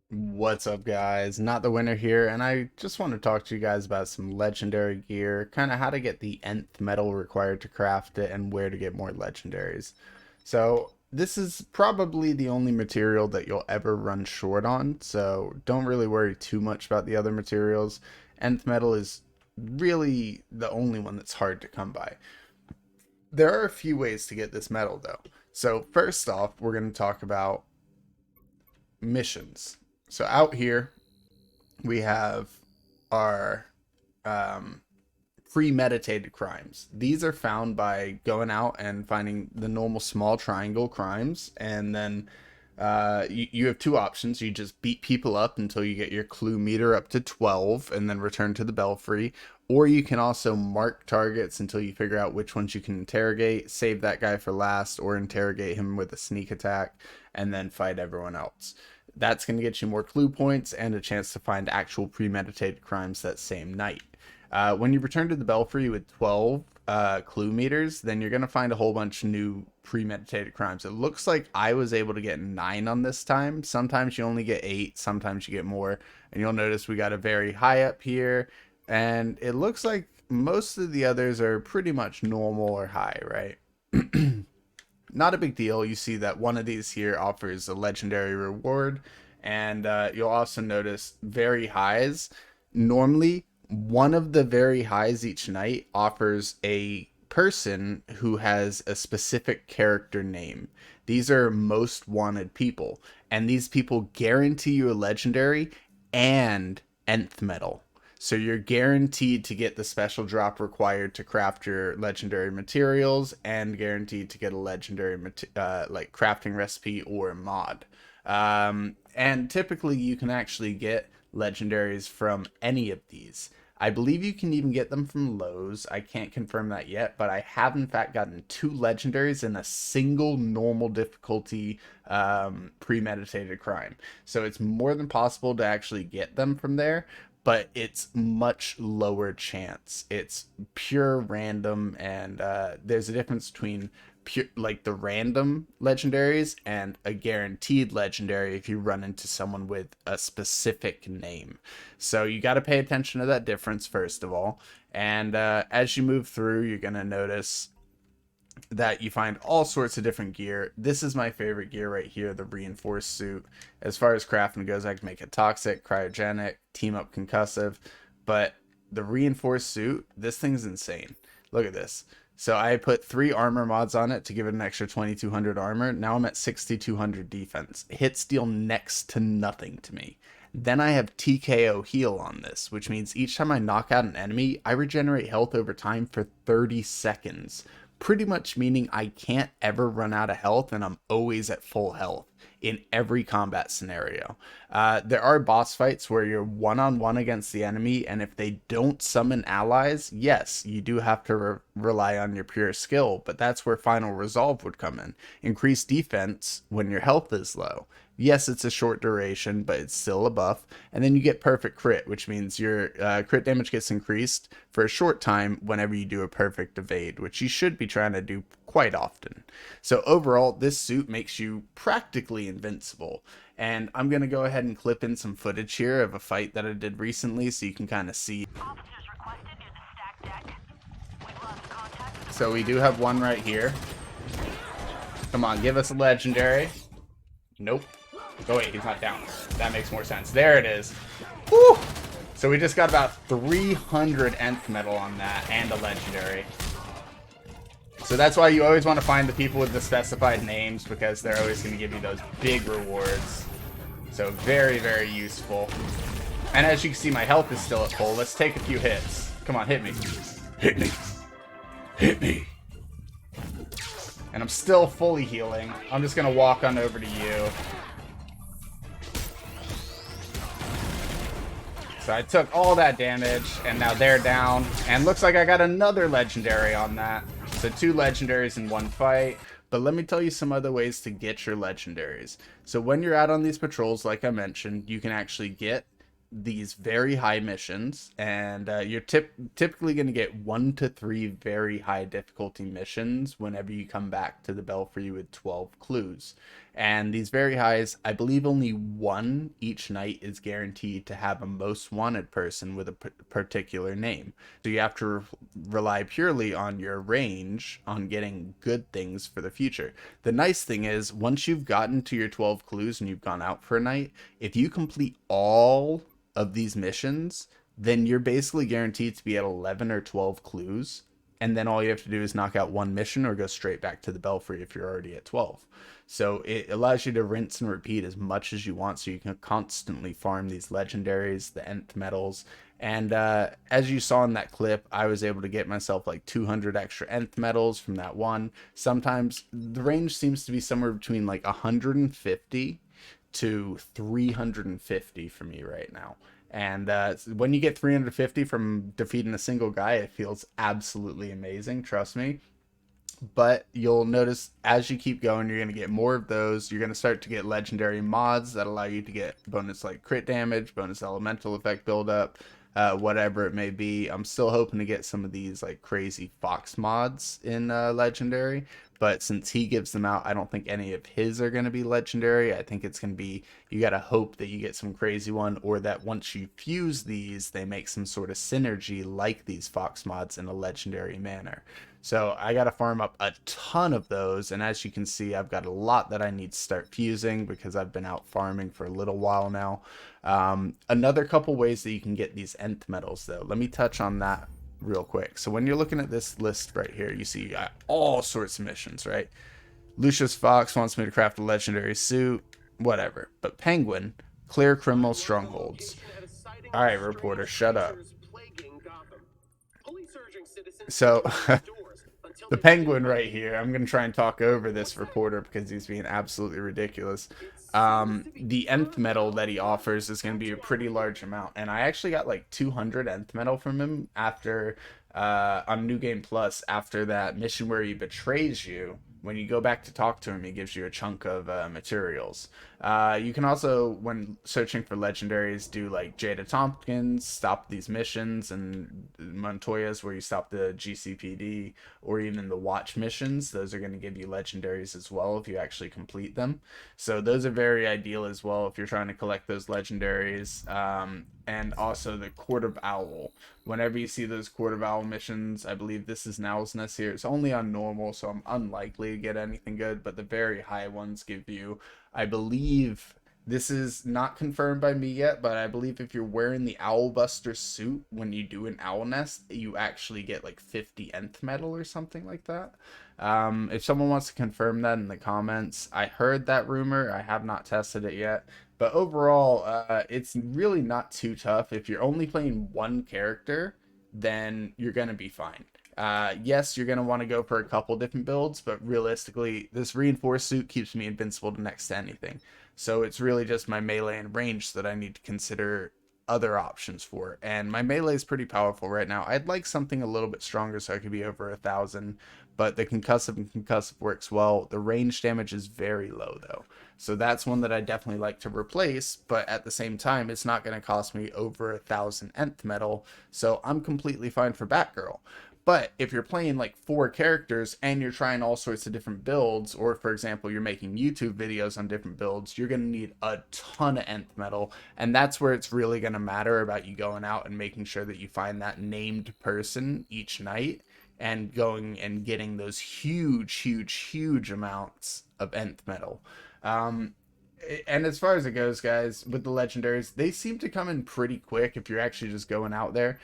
What's up, guys? Not the winner here, and I just want to talk to you guys about some legendary gear, kind of how to get the nth metal required to craft it, and where to get more legendaries. So, this is probably the only material that you'll ever run short on, so don't really worry too much about the other materials. Nth metal is really the only one that's hard to come by. There are a few ways to get this metal, though. So, first off, we're going to talk about missions. So, out here, we have our um, premeditated crimes. These are found by going out and finding the normal small triangle crimes, and then you have two options. You just beat people up until you get your clue meter up to 12 and then return to the belfry. Or you can also mark targets until you figure out which ones you can interrogate, save that guy for last, or interrogate him with a sneak attack, and then fight everyone else. That's going to get you more clue points and a chance to find actual premeditated crimes that same night. When you return to the belfry with 12 clue meters, then you're going to find a whole bunch of new premeditated crimes. It looks like I was able to get 9 on this time. Sometimes you only get 8, sometimes you get more. And you'll notice we got a very high up here. And it looks like most of the others are pretty much normal or high, right? Not a big deal. You see that one of these here offers a legendary reward, and you'll also notice very highs. Normally, one of the very highs each night offers a person who has a specific character name. These are most wanted people, and these people guarantee you a legendary and nth metal. So you're guaranteed to get the special drop required to craft your legendary materials, and guaranteed to get a legendary like crafting recipe or mod. And typically you can actually get legendaries from any of these. I believe you can even get them from Lowe's. I can't confirm that yet, but I have in fact gotten 2 legendaries in a single normal difficulty premeditated crime. So it's more than possible to actually get them from there, but it's much lower chance. It's pure random, and there's a difference between pure, like the random legendaries, and a guaranteed legendary if you run into someone with a specific name. So you got to pay attention to that difference first of all. And as you move through, you're gonna notice that you find all sorts of different gear. This is my favorite gear right here, the reinforced suit. As far as crafting goes, I can make it toxic, cryogenic, team up concussive, but the reinforced suit, this thing's insane. Look at this. So I put 3 armor mods on it to give it an extra 2200 armor. Now I'm at 6200 defense. Hit steal next to nothing to me. Then I have TKO heal on this, which means each time I knock out an enemy, I regenerate health over time for 30 seconds. Pretty much meaning I can't ever run out of health, and I'm always at full health in every combat scenario. There are boss fights where you're one-on-one against the enemy, and if they don't summon allies, yes, you do have to rely on your pure skill, but that's where Final Resolve would come in. Increase defense when your health is low. Yes, it's a short duration, but it's still a buff. And then you get perfect crit, which means your crit damage gets increased for a short time whenever you do a perfect evade, which you should be trying to do quite often. So overall, this suit makes you practically invincible. And I'm going to go ahead and clip in some footage here of a fight that I did recently so you can kind of see. So we do have one right here. Come on, give us a legendary. Nope. Oh wait, he's not down. That makes more sense. There it is. Woo! So we just got about 300 nth metal on that, and a legendary. So that's why you always want to find the people with the specified names, because they're always going to give you those big rewards. So very, very useful. And as you can see, my health is still at full. Let's take a few hits. Come on, hit me. Hit me. Hit me. And I'm still fully healing. I'm just going to walk on over to you. So I took all that damage, and now they're down. And looks like I got another legendary on that. So 2 legendaries in one fight. But let me tell you some other ways to get your legendaries. So when you're out on these patrols, like I mentioned, you can actually get these very high missions, and you're typically going to get 1 to 3 very high difficulty missions whenever you come back to the belfry with 12 clues. And these very highs, I believe only one each night is guaranteed to have a most wanted person with a particular name. So you have to rely purely on your range on getting good things for the future. The nice thing is, once you've gotten to your 12 clues and you've gone out for a night, if you complete all of these missions, then you're basically guaranteed to be at 11 or 12 clues. And then all you have to do is knock out one mission or go straight back to the belfry if you're already at 12. So it allows you to rinse and repeat as much as you want, so you can constantly farm these legendaries, the nth medals. And as you saw in that clip, I was able to get myself like 200 extra nth medals from that one. Sometimes the range seems to be somewhere between like 150 to 350 for me right now. And when you get 350 from defeating a single guy, it feels absolutely amazing, trust me. But you'll notice as you keep going, you're going to get more of those. You're going to start to get legendary mods that allow you to get bonus like crit damage, bonus elemental effect buildup, whatever it may be. I'm still hoping to get some of these like crazy fox mods in legendary, but since he gives them out, I don't think any of his are going to be legendary. I think it's going to be, you got to hope that you get some crazy one, or that once you fuse these, they make some sort of synergy like these fox mods in a legendary manner. So I got to farm up a ton of those, and as you can see, I've got a lot that I need to start fusing because I've been out farming for a little while now. Another couple ways that you can get these nth medals, though, let me touch on that real quick. So when you're looking at this list right here, you see all sorts of missions, right? Lucius Fox wants me to craft a legendary suit, whatever. But Penguin, clear criminal strongholds. All right, reporter, shut up. So the Penguin right here, I'm going to try and talk over this reporter because he's being absolutely ridiculous. The nth medal that he offers is going to be a pretty large amount, and I actually got like 200 nth medal from him after on New Game Plus, after that mission where he betrays you. When you go back to talk to him, he gives you a chunk of materials. You can also, when searching for legendaries, do like Jada Tompkins, stop these missions, and Montoya's where you stop the GCPD, or even the watch missions. Those are going to give you legendaries as well if you actually complete them. So those are very ideal as well if you're trying to collect those legendaries. And also the Court of Owl. Whenever you see those Court of Owl missions, I believe this is an Owl's Nest here. It's only on normal, so I'm unlikely to get anything good, but the very high ones give you, I believe, this is not confirmed by me yet, but I believe if you're wearing the Owl Buster suit when you do an Owl Nest, you actually get like 50 nth medal or something like that. If someone wants to confirm that in the comments, I heard that rumor. I have not tested it yet. But overall, it's really not too tough. If you're only playing one character, then you're going to be fine. Yes, you're going to want to go for a couple different builds, but realistically, this reinforced suit keeps me invincible to next to anything. So it's really just my melee and range that I need to consider other options for. And my melee is pretty powerful right now. I'd like something a little bit stronger so I could be over 1,000, but the concussive and concussive works well. The range damage is very low though. So that's one that I definitely like to replace, but at the same time, it's not going to cost me over 1,000 nth medal. So I'm completely fine for Batgirl. But if you're playing like 4 characters and you're trying all sorts of different builds, or for example, you're making YouTube videos on different builds, you're going to need a ton of nth medal. And that's where it's really going to matter about you going out and making sure that you find that named person each night and going and getting those huge amounts of nth medal. And as far as it goes, guys, with the legendaries, they seem to come in pretty quick if you're actually just going out there.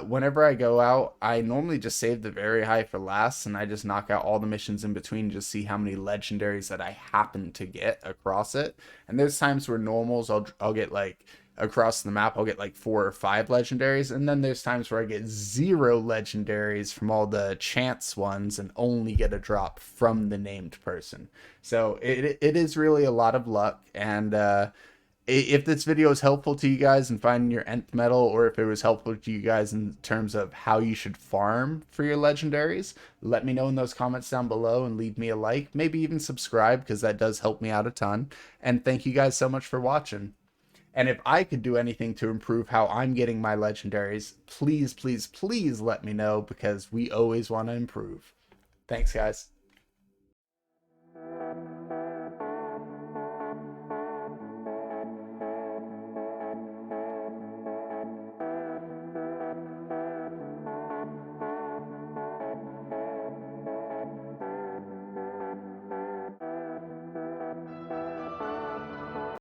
Whenever I go out, I normally just save the very high for last, and I just knock out all the missions in between, just see how many legendaries that I happen to get across it. And there's times where normals, I'll get like across the map, I'll get like 4 or 5 legendaries, and then there's times where I get 0 legendaries from all the chance ones and only get a drop from the named person. So it is really a lot of luck. And if this video is helpful to you guys in finding your nth medal, or if it was helpful to you guys in terms of how you should farm for your legendaries, let me know in those comments down below and leave me a like, maybe even subscribe, because that does help me out a ton. And thank you guys so much for watching. And if I could do anything to improve how I'm getting my legendaries, please let me know, because we always want to improve. Thanks, guys.